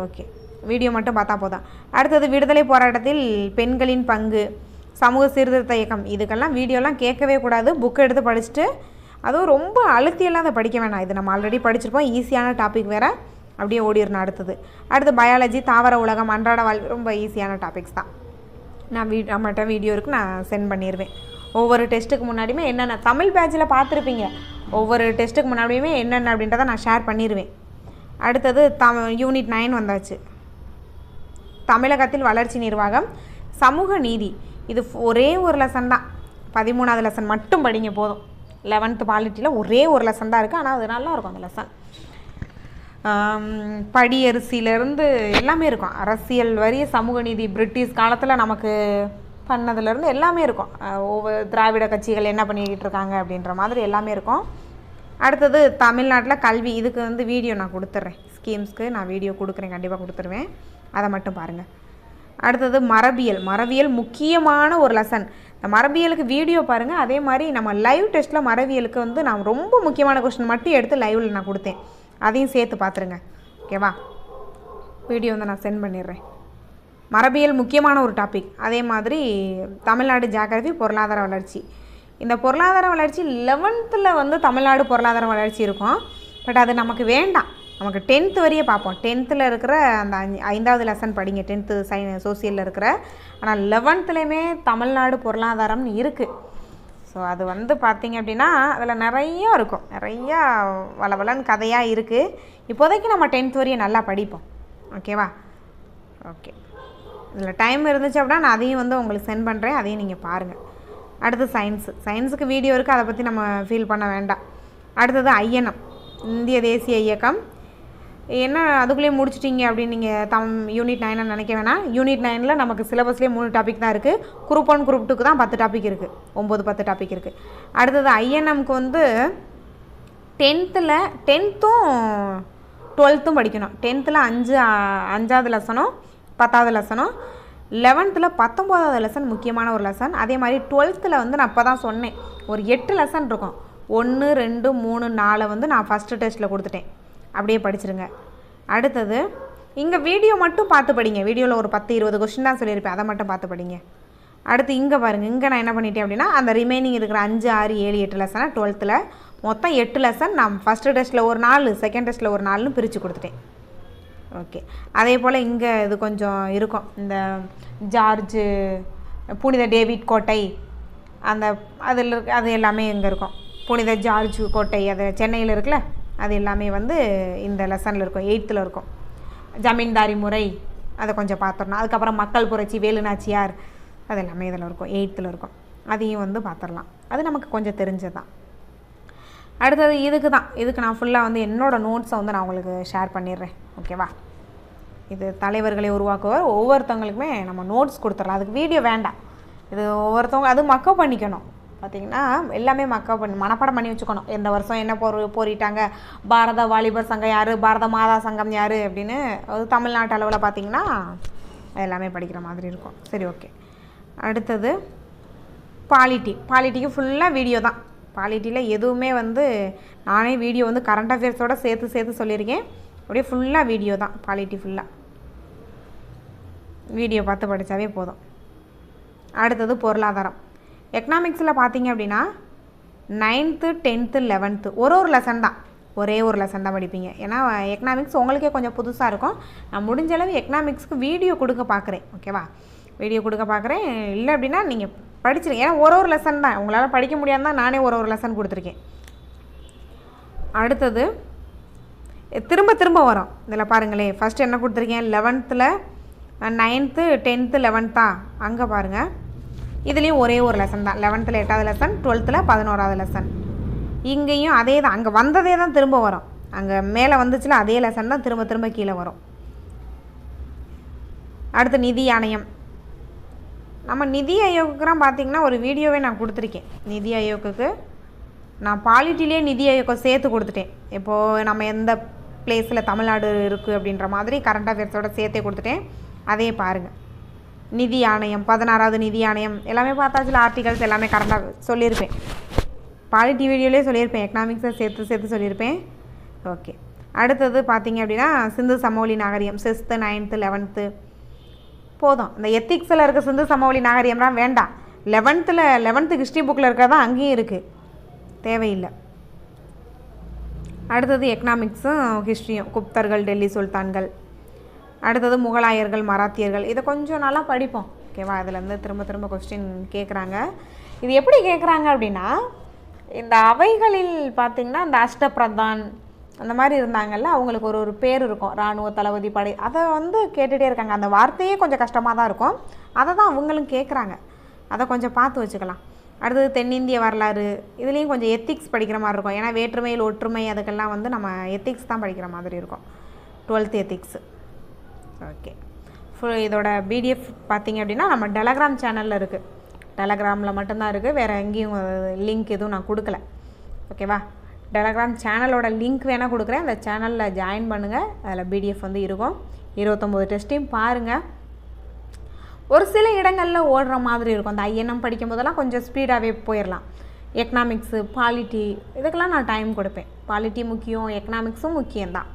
ஓகே, வீடியோ மட்டும் பார்த்தா போதும். அடுத்தது விடுதலை போராட்டத்தில் பெண்களின் பங்கு, சமூக சீர்திருத்த இயக்கம், இதுக்கெல்லாம் வீடியோலாம் கேட்கவே கூடாது. புக் எடுத்து படிச்சுட்டு, அதுவும் ரொம்ப அழுத்தியெல்லாம் அதை படிக்க வேணாம். இது நம்ம ஆல்ரெடி படிச்சிருப்போம், ஈஸியான டாபிக் வேறு, அப்படியே ஓடிடணும். அடுத்து பயாலஜி, தாவர உலகம், அன்றாட வாழ்வு, ரொம்ப ஈஸியான டாபிக்ஸ் தான். நம்மகிட்ட வீடியோ இருக்குது, நான் சென்ட் பண்ணிடுவேன். ஒவ்வொரு டெஸ்ட்டுக்கு முன்னாடியுமே என்னென்ன தமிழ் பேட்சில் பார்த்துருப்பீங்க, ஒவ்வொரு டெஸ்ட்டுக்கு முன்னாடியுமே என்னென்ன அப்படின்றத நான் ஷேர் பண்ணிடுவேன். அடுத்தது யூனிட் 9 வந்தாச்சு. தமிழகத்தில் வளர்ச்சி நிர்வாகம், சமூக நீதி. இது ஒரே ஒரு லெசன் தான், 13வது லெசன் மட்டும் படிங்க போதும். 11th பாலிட்டியில் ஒரே ஒரு லெசன் தான் இருக்குது, ஆனால் அது நல்லாயிருக்கும் அந்த லெசன். படியரிசியிலேருந்து எல்லாமே இருக்கும். அரசியல் வரிய சமூக நீதி, பிரிட்டிஷ் காலத்தில் நமக்கு பண்ணதுலேருந்து எல்லாமே இருக்கும். ஒவ்வொரு திராவிட கட்சிகள் என்ன பண்ணிக்கிட்டு இருக்காங்க அப்படின்ற மாதிரி எல்லாமே இருக்கும். அடுத்தது தமிழ்நாட்டில் கல்வி, இதுக்கு வந்து வீடியோ நான் கொடுத்துட்றேன். ஸ்கீம்ஸ்க்கு நான் வீடியோ கொடுக்குறேன், கண்டிப்பாக கொடுத்துருவேன், அதை மட்டும் பாருங்கள். அடுத்தது மரபியல் முக்கியமான ஒரு லெசன். இந்த மரபியலுக்கு வீடியோ பாருங்கள். அதே மாதிரி நம்ம லைவ் டெஸ்ட்டில் மரபியலுக்கு வந்து நான் ரொம்ப முக்கியமான கொஸ்டின் மட்டும் எடுத்து லைவில் நான் கொடுத்தேன், அதையும் சேர்த்து பார்த்துருங்க. ஓகேவா? வீடியோ வந்து நான் சென்ட் பண்ணிடுறேன். மரபியல் முக்கியமான ஒரு டாபிக். அதே மாதிரி தமிழ்நாடு ஜியாகிரஃபி, பொருளாதார வளர்ச்சி. இந்த பொருளாதார வளர்ச்சி 11th வந்து தமிழ்நாடு பொருளாதார வளர்ச்சி இருக்கும். பட் அது நமக்கு வேண்டாம், நமக்கு 10th வரையே பார்ப்போம். 10th இருக்கிற அந்த 5வது லெசன் படிங்க, 10th சோசியலில் இருக்கிற. ஆனால் 11th தமிழ்நாடு பொருளாதாரம்னு இருக்குது. ஸோ அது வந்து பார்த்திங்க அப்படின்னா அதில் நிறையா இருக்கும், நிறையா வளவலன்னு கதையாக இருக்குது. இப்போதைக்கு நம்ம 10th வரையும் நல்லா படிப்போம். ஓகேவா? ஓகே, இதில் டைம் இருந்துச்சு அப்படின்னா நான் அதையும் வந்து உங்களுக்கு சென்ட் பண்ணுறேன், அதையும் நீங்கள் பாருங்கள். அடுத்து சயின்ஸுக்கு வீடியோ இருக்குது, அதை பற்றி நம்ம ஃபீல் பண்ண வேண்டாம். அடுத்தது ஐஎன்எம், இந்திய தேசிய இயக்கம். என்ன அதுக்குள்ளேயே முடிச்சிட்டிங்க அப்படின்னு நீங்கள் யூனிட் 9 நினைக்க வேணாம். யூனிட் 9 நமக்கு சிலபஸ்லேயே 3 டாபிக் தான் இருக்குது. குரூப் 1 குரூப் 2க்கு தான் 10 டாபிக் இருக்குது, 9-10 டாபிக் இருக்குது. அடுத்தது ஐஎன்எம்க்கு வந்து 10th-ம் 12th-ம் படிக்கணும். 10th 5வது லெசனும் 10வது லெசனும், 11th 19வது லெசன் முக்கியமான ஒரு லெசன். அதே மாதிரி 12th வந்து நான் இப்போ தான் சொன்னேன், ஒரு 8 லெசன் இருக்கும். 1, 2, 3, 4 வந்து நான் ஃபஸ்ட்டு டெஸ்ட்டில் கொடுத்துட்டேன், அப்படியே படிச்சிருங்க. அடுத்தது இங்கே வீடியோ மட்டும் பார்த்து படிங்க. வீடியோவில் ஒரு 10-20 கொஸ்டின் தான் சொல்லியிருப்பேன், அதை மட்டும் பார்த்து படிங்க. அடுத்து இங்கே பாருங்கள், இங்கே நான் என்ன பண்ணிட்டேன் அப்படின்னா அந்த ரிமைனிங் இருக்கிற 5, 6, 7, 8 லெசனை 12th மொத்தம் 8 லெசன் நான் ஃபஸ்ட்டு டெஸ்ட்டில் ஒரு 4, செகண்ட் டெஸ்ட்டில் ஒரு 4ன்னு பிரித்து கொடுத்துட்டேன். ஓகே, அதே போல் இங்கே இது கொஞ்சம் இருக்கும். இந்த ஜார்ஜ், புனித டேவிட் கோட்டை, அது எல்லாமே இங்கே இருக்கும். புனித ஜார்ஜ் கோட்டை, அது சென்னையில் இருக்குல்ல, அது எல்லாமே வந்து இந்த லெசனில் இருக்கும், 8th இருக்கும். ஜமீன்தாரி முறை அதை கொஞ்சம் பார்த்துடணும். அதுக்கப்புறம் மக்கள் புரட்சி, வேலுநாச்சியார், அது எல்லாமே இதில் இருக்கும், 8th இருக்கும். அதையும் வந்து பார்த்துடலாம். அது நமக்கு கொஞ்சம் தெரிஞ்சது தான். அடுத்தது இதுக்கு நான் ஃபுல்லாக வந்து என்னோடய நோட்ஸை வந்து நான் உங்களுக்கு ஷேர் பண்ணிடுறேன். ஓகேவா? இது தலைவர்களை உருவாக்குவார், ஒவ்வொருத்தவங்களுக்குமே நம்ம நோட்ஸ் கொடுத்துடலாம். அதுக்கு வீடியோ வேண்டாம். இது ஒவ்வொருத்தவங்க அது மக்கப் பண்ணிக்கணும். பார்த்திங்கன்னா எல்லாமே மக்கப் பண்ணி மனப்பாடம் பண்ணி வச்சுக்கணும். எந்த வருஷம் என்ன போரிட்டாங்க, பாரத வாலிபர் சங்கம் யார், பாரத மாதா சங்கம் யார் அப்படின்னு அது தமிழ்நாட்டு அளவில் பார்த்திங்கன்னா எல்லாமே படிக்கிற மாதிரி இருக்கும். சரி, ஓகே. அடுத்தது பாலிட்டிக்கு ஃபுல்லாக வீடியோ தான். பாலிட்டியில் எதுவுமே வந்து நானே வீடியோ வந்து கரண்ட் அஃபேர்ஸோடு சேர்த்து சொல்லியிருக்கேன். அப்படியே ஃபுல்லாக வீடியோ தான். பாலிட்டி ஃபுல்லாக வீடியோ பார்த்து படித்தாவே போதும். அடுத்தது பொருளாதாரம். எக்கனாமிக்ஸில் பார்த்தீங்க அப்படின்னா 9th 10th 11th ஒரு லெசன் தான், ஒரே ஒரு லெசன் தான் படிப்பீங்க. ஏன்னா எக்கனாமிக்ஸ் உங்களுக்கே கொஞ்சம் புதுசாக இருக்கும். நான் முடிஞ்ச அளவு எக்கனாமிக்ஸ்க்கு வீடியோ கொடுக்க பார்க்குறேன். ஓகேவா? வீடியோ கொடுக்க பார்க்குறேன். இல்லை அப்படின்னா நீங்கள் படிச்சிருங்க. ஏன்னா ஒரு லெசன் தான், உங்களால் படிக்க முடியாமல் தான் நானே ஒரு லெசன் கொடுத்துருக்கேன். அடுத்தது திரும்ப வரும். இதில் பாருங்களேன், ஃபஸ்ட்டு என்ன கொடுத்துருக்கேன், 11th 9th 10th 11th அங்கே பாருங்கள். இதுலேயும் ஒரே ஒரு லெசன் தான். 11th 8வது லெசன், 12th 11வது லெசன். இங்கேயும் அதே தான், அங்கே வந்ததே தான் திரும்ப வரும். அங்கே மேலே வந்துச்சுல அதே லெசன் தான் திரும்ப கீழே வரும். அடுத்து நிதி ஆணையம். நம்ம நிதி ஆயோக்குலாம் பார்த்திங்கன்னா ஒரு வீடியோவே நான் கொடுத்துருக்கேன். நிதி ஆயோக்கு நான் பாலிட்டிலே நிதி ஆயோக்கம் சேர்த்து கொடுத்துட்டேன். இப்போது நம்ம எந்த பிளேஸில் தமிழ்நாடு இருக்குது அப்படின்ற மாதிரி கரண்ட் அஃபேர்ஸோட சேர்த்தே கொடுத்துட்டேன். அதே பாருங்கள். நிதி ஆணையம், 16வது நிதி ஆணையம் எல்லாமே பார்த்தாச்சுல. ஆர்டிகல்ஸ் எல்லாமே கரண்டாக சொல்லியிருப்பேன். பாலிட்டி வீடியோலேயே சொல்லியிருப்பேன். எக்கனாமிக்ஸை சேர்த்து சொல்லியிருப்பேன். ஓகே. அடுத்தது பார்த்திங்க அப்படின்னா சிந்து சமவெளி நாகரிகம் 6th 9th 11th போதும். இந்த எத்திக்ஸில் இருக்க சிந்து சமவெளி நாகரிகம்லாம் வேண்டாம். 11th ஹிஸ்ட்ரி புக்கில் இருக்கிறதா அங்கேயும் இருக்குது, தேவையில்லை. அடுத்தது எக்கனாமிக்ஸும் ஹிஸ்ட்ரியும், குப்தர்கள், டெல்லி சுல்தான்கள், அடுத்தது முகலாயர்கள், மராத்தியர்கள். இதை கொஞ்சம் நல்லா படிப்போம். ஓகேவா? இதுலேருந்து திரும்ப கொஸ்டின் கேட்குறாங்க. இது எப்படி கேட்குறாங்க அப்படின்னா, இந்த அவைகளில் பார்த்திங்கன்னா இந்த அஷ்டபிரதான் அந்த மாதிரி இருந்தாங்கல்ல, அவங்களுக்கு ஒரு பேர் இருக்கும், இராணுவ தளபதி படை, அதை வந்து கேட்டுகிட்டே இருக்காங்க. அந்த வார்த்தையே கொஞ்சம் கஷ்டமாக தான் இருக்கும். அதை தான் அவங்களும் கேட்குறாங்க. அதை கொஞ்சம் பார்த்து வச்சுக்கலாம். அடுத்தது தென்னிந்திய வரலாறு. இதுலேயும் கொஞ்சம் எத்திக்ஸ் படிக்கிற மாதிரி இருக்கும். ஏன்னா வேற்றுமையில் ஒற்றுமை அதுக்கெல்லாம் வந்து நம்ம எத்திக்ஸ் தான் படிக்கிற மாதிரி இருக்கும். 12th ethics. ஓகே. இதோட பிடிஎஃப் பார்த்திங்க அப்படின்னா நம்ம டெலகிராம் சேனலில் இருக்குது. டெலகிராமில் மட்டும்தான் இருக்குது, வேறு எங்கேயும் லிங்க் எதுவும் நான் கொடுக்கல. ஓகேவா? டெலகிராம் சேனலோட லிங்க் வேணால் கொடுக்குறேன். அந்த சேனலில் ஜாயின் பண்ணுங்கள். அதில் பிடிஎஃப் வந்து இருக்கும். 29 டெஸ்ட்டையும் பாருங்கள். ஒரு சில இடங்களில் ஓடுற மாதிரி இருக்கும். அந்த ஐஎன்எம் படிக்கும் போதெல்லாம் கொஞ்சம் ஸ்பீடாகவே போயிடலாம். எக்கனாமிக்ஸு, பாலிட்டி இதுக்கெல்லாம் நான் டைம் கொடுப்பேன். பாலிட்டி முக்கியம், எக்கனாமிக்ஸும் முக்கியம்தான்.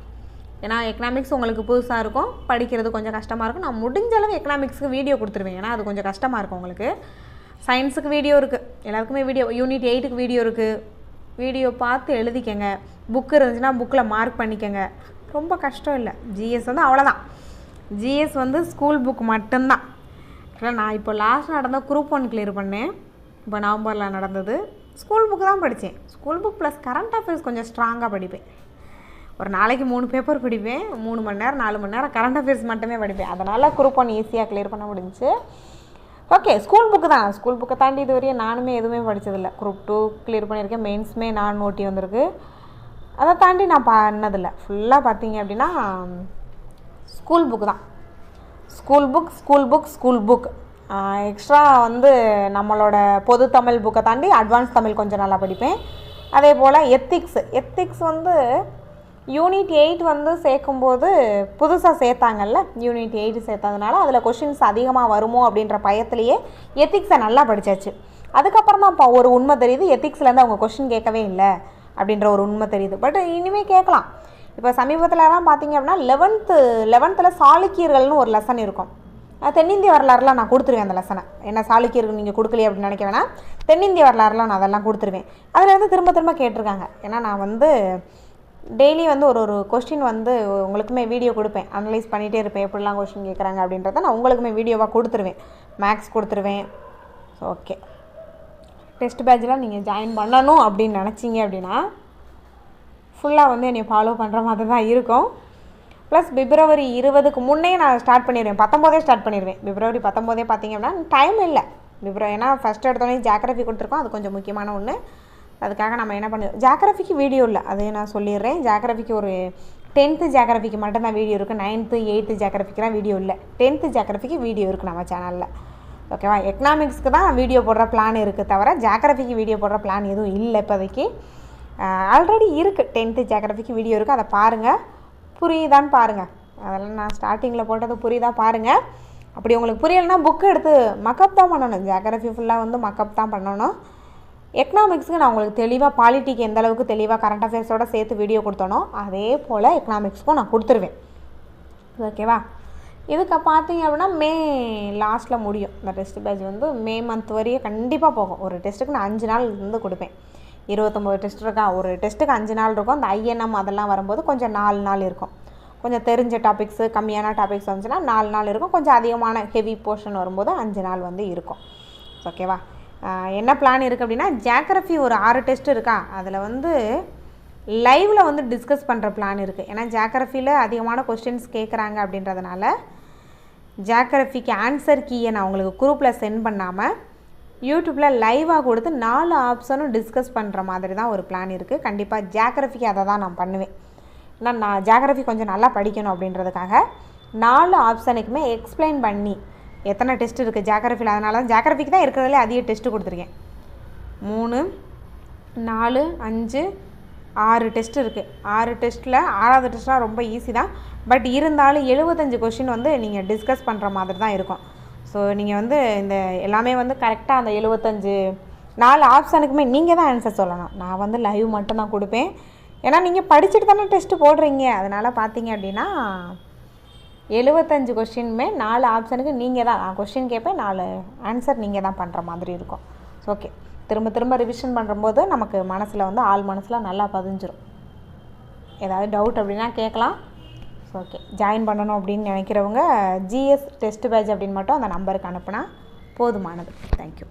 ஏன்னா எக்கனாமிக்ஸ் உங்களுக்கு புதுசாக இருக்கும், படிக்கிறது கொஞ்சம் கஷ்டமாக இருக்கும். நான் முடிஞ்ச அளவு எக்கனாமிக்ஸுக்கு வீடியோ கொடுத்துருவேன். ஏன்னா அது கொஞ்சம் கஷ்டமாக இருக்கும் உங்களுக்கு. சயின்ஸுக்கு வீடியோ இருக்குது, எல்லாருக்குமே வீடியோ. யூனிட் 8க்கு வீடியோ இருக்குது. வீடியோ பார்த்து எழுதிக்கங்க. புக்கு இருந்துச்சுன்னா புக்கில் மார்க் பண்ணிக்கங்க. ரொம்ப கஷ்டம் இல்லை. ஜிஎஸ் வந்து அவ்வளோதான். ஜிஎஸ் வந்து ஸ்கூல் புக் மட்டும்தான். இல்லை, நான் இப்போ லாஸ்ட் நடந்த குரூப் 1 கிளியர் பண்ணேன். இப்போ நவம்பரில் நடந்தது. ஸ்கூல் புக்கு தான் படித்தேன். School book plus current affairs கொஞ்சம் ஸ்ட்ராங்காக படிப்பேன். ஒரு நாளைக்கு 3 பேப்பர் படிப்பேன். 3 மணி நேரம் 4 மணி நேரம் கரண்ட் அஃபேர்ஸ் மட்டுமே படிப்பேன். அதனால் குரூப் 1 ஈஸியாக கிளியர் பண்ண முடிஞ்சிச்சு. ஓகே. ஸ்கூல் புக்கு தான். ஸ்கூல் புக்கை தாண்டி இது வரையும் நானுமே எதுவுமே படித்ததில்லை. குரூப் 2 கிளியர் பண்ணியிருக்கேன். மெயின்ஸுமே நான் ஓட்டி வந்திருக்கு. அதை தாண்டி நான் பண்ணதில்லை. ஃபுல்லாக பார்த்தீங்க அப்படின்னா ஸ்கூல் புக்கு தான். ஸ்கூல் புக் எக்ஸ்ட்ரா வந்து நம்மளோட பொது தமிழ் புக்கை தாண்டி அட்வான்ஸ் தமிழ் கொஞ்சம் நல்லா படிப்பேன். அதே போல் எத்திக்ஸ் வந்து யூனிட் 8 வந்து சேர்க்கும்போது புதுசாக சேர்த்தாங்கல்ல, யூனிட் 8 சேர்த்ததுனால அதில் கொஷின்ஸ் அதிகமாக வருமோ அப்படின்ற பயத்திலேயே எத்திக்ஸை நல்லா படித்தாச்சு. அதுக்கப்புறம் தான் இப்போ ஒரு உண்மை தெரியுது, எத்திக்ஸ்லேருந்து அவங்க கொஷின் கேட்கவே இல்லை அப்படின்ற ஒரு உண்மை தெரியுது. பட் இனிமேல் கேட்கலாம். இப்போ சமீபத்திலலாம் பார்த்தீங்க அப்படின்னா 11th சாளுக்கியர்கள்னு ஒரு லெசன் இருக்கும். தென்னிந்திய வரலாறுலாம் நான் கொடுத்துருவேன் அந்த லெசனை. என்ன சாளுக்கியர்கள் நீங்கள் கொடுக்கலையே அப்படின்னு நினைக்க வேணாம். தென்னிந்திய வரலாறுலாம் நான் அதெல்லாம் கொடுத்துருவேன். அதில் வந்து திரும்ப கேட்டிருக்காங்க. ஏன்னா நான் வந்து டெய்லி வந்து ஒரு கொஸ்டின் வந்து உங்களுக்குமே வீடியோ கொடுப்பேன். அனலைஸ் பண்ணிகிட்டே இருப்பேன், எப்படிலாம் கொஸ்டின் கேட்குறாங்க அப்படின்றத நான் உங்களுக்குமே வீடியோவாக கொடுத்துருவேன். மேக்ஸ் கொடுத்துருவேன். ஓகே. டெஸ்ட் பேட்ச்லாம் நீங்கள் ஜாயின் பண்ணணும் அப்படின்னு நினச்சிங்க அப்படின்னா ஃபுல்லாக வந்து என்னை ஃபாலோ பண்ணுற மாதிரி தான் இருக்கும். ப்ளஸ் பிப்ரவரி 20க்கு முன்னே நான் ஸ்டார்ட் பண்ணிடுவேன், 19 ஸ்டார்ட் பண்ணிடுவேன். பிப்ரவரி 19 பார்த்தீங்க அப்படின்னா டைம் இல்லை ஏன்னா ஃபஸ்ட்டு எடுத்தோடனே ஜியாகிரஃபி கொடுத்துருக்கோம், அது கொஞ்சம் முக்கியமான ஒன்று. அதுக்காக நம்ம என்ன பண்ணுவோம், ஜியாகிரஃபிக்கு வீடியோ இல்லை, அதையும் நான் சொல்லிடுறேன். ஜியாகிரஃபிக்கு ஒரு 10th ஜியாகிரஃபிக்கு மட்டும்தான் வீடியோ இருக்குது, 9th 8th ஜியாகிரஃபிக்கெலாம் வீடியோ இல்லை. 10th ஜியாகிரஃபிக்கு வீடியோ இருக்குது நம்ம சேனலில். ஓகேவா? எக்கனாமிக்ஸ்க்கு தான் வீடியோ போடுற பிளான் இருக்குது, தவிர ஜியாகிரஃபிக்கு வீடியோ போடுற பிளான் எதுவும் இல்லை இப்போதைக்கு. ஆல்ரெடி இருக்குது 10th ஜியாகிரஃபிக்கு வீடியோ இருக்குது, அதை பாருங்கள். புரியுதான்னு பாருங்கள், அதெல்லாம் நான் ஸ்டார்டிங்கில் போட்டது புரியுதா பாருங்கள். அப்படி உங்களுக்கு புரியலைன்னா புக்கு எடுத்து மக்கப் தான் பண்ணணும். ஜியாகிரஃபி ஃபுல்லாக வந்து மக்கப் தான் பண்ணணும். எக்கனாமிக்ஸுக்கு நான் உங்களுக்கு தெளிவாக பாலிட்டிக்கு எந்த அளவுக்கு தெளிவாக கரண்ட் அஃபேர்ஸோடு சேர்த்து வீடியோ கொடுத்தனோ அதே போல் எக்கனாமிக்ஸ்க்கும் நான் கொடுத்துருவேன். ஓகேவா? இதுக்கு பார்த்தீங்க அப்படின்னா மே லாஸ்ட்டில் முடியும் இந்த டெஸ்ட் பேட்ச் வந்து. மே மந்த் வரையும் கண்டிப்பாக போகும். ஒரு டெஸ்ட்டுக்கு நான் 5 நாள் வந்து கொடுப்பேன். 29 டெஸ்ட் இருக்கா, ஒரு டெஸ்ட்டுக்கு 5 நாள் இருக்கும். அந்த ஐஎன்எம் அதெல்லாம் வரும்போது கொஞ்சம் 4 நாள் இருக்கும். கொஞ்சம் தெரிஞ்ச டாபிக்ஸு கம்மியான டாபிக்ஸ் வந்துச்சுன்னா 4 நாள் இருக்கும். கொஞ்சம் அதிகமான ஹெவி போர்ஷன் வரும்போது 5 நாள் வந்து இருக்கும். ஓகேவா? என்ன பிளான் இருக்குது அப்படின்னா, ஜியாகிரஃபி ஒரு 6 டெஸ்ட் இருக்கா, அதில் வந்து லைவில் வந்து டிஸ்கஸ் பண்ணுற பிளான் இருக்குது. ஏன்னா ஜியாகிரஃபியில் அதிகமான கொஸ்டின்ஸ் கேட்குறாங்க அப்படின்றதுனால ஜியாகிரஃபிக்கு ஆன்சர் கீயை நான் உங்களுக்கு குரூப்பில் சென்ட் பண்ணாமல் யூடியூப்பில் லைவாக கொடுத்து 4 ஆப்ஷனும் டிஸ்கஸ் பண்ணுற மாதிரி தான் ஒரு பிளான் இருக்குது. கண்டிப்பாக ஜியாகிரஃபிக்கு அதை தான் நான் பண்ணுவேன். ஏன்னா நான் ஜியாகிரஃபி கொஞ்சம் நல்லா படிக்கணும் அப்படின்றதுக்காக 4 ஆப்ஷனுக்குமே எக்ஸ்பிளைன் பண்ணி எத்தனை டெஸ்ட் இருக்குது ஜியாகிரஃபியில், அதனால தான் ஜியாகிரஃபிக்கு தான் இருக்கிறதுலே அதிக டெஸ்ட்டு கொடுத்துருக்கேன். 3 4 5 6 டெஸ்ட் இருக்குது. 6 டெஸ்ட்டில் 6வது டெஸ்ட்லாம் ரொம்ப ஈஸி தான். பட் இருந்தாலும் 75 கொஷின் வந்து நீங்கள் டிஸ்கஸ் பண்ணுற மாதிரி தான் இருக்கும். ஸோ நீங்கள் வந்து இந்த எல்லாமே வந்து கரெக்டாக அந்த 75 4 ஆப்ஷனுக்குமே நீங்கள் தான் ஆன்சர் சொல்லணும். நான் வந்து லைவ் மட்டும் தான் கொடுப்பேன். ஏன்னா நீங்கள் படிச்சுட்டு தானே டெஸ்ட்டு போடுறீங்க. அதனால் பார்த்தீங்க அப்படின்னா 75 கொஷினுமே 4 ஆப்ஷனுக்கு நீங்கள் தான், நான் கொஷின் கேட்பேன், 4 ஆன்சர் நீங்கள் தான் பண்ணுற மாதிரி இருக்கும். ஓகே, திரும்ப திரும்ப ரிவிஷன் பண்ணும்போது நமக்கு மனசில் வந்து ஆள் மனசில் நல்லா பதிஞ்சிரும். ஏதாவது டவுட் அப்படின்னா கேட்கலாம். ஓகே, ஜாயின் பண்ணணும் அப்படின்னு நினைக்கிறவங்க ஜிஎஸ் டெஸ்ட் பேட்ச் அப்படின்னு மட்டும் அந்த நம்பருக்கு அனுப்புனா போதுமானது. தேங்க்யூ.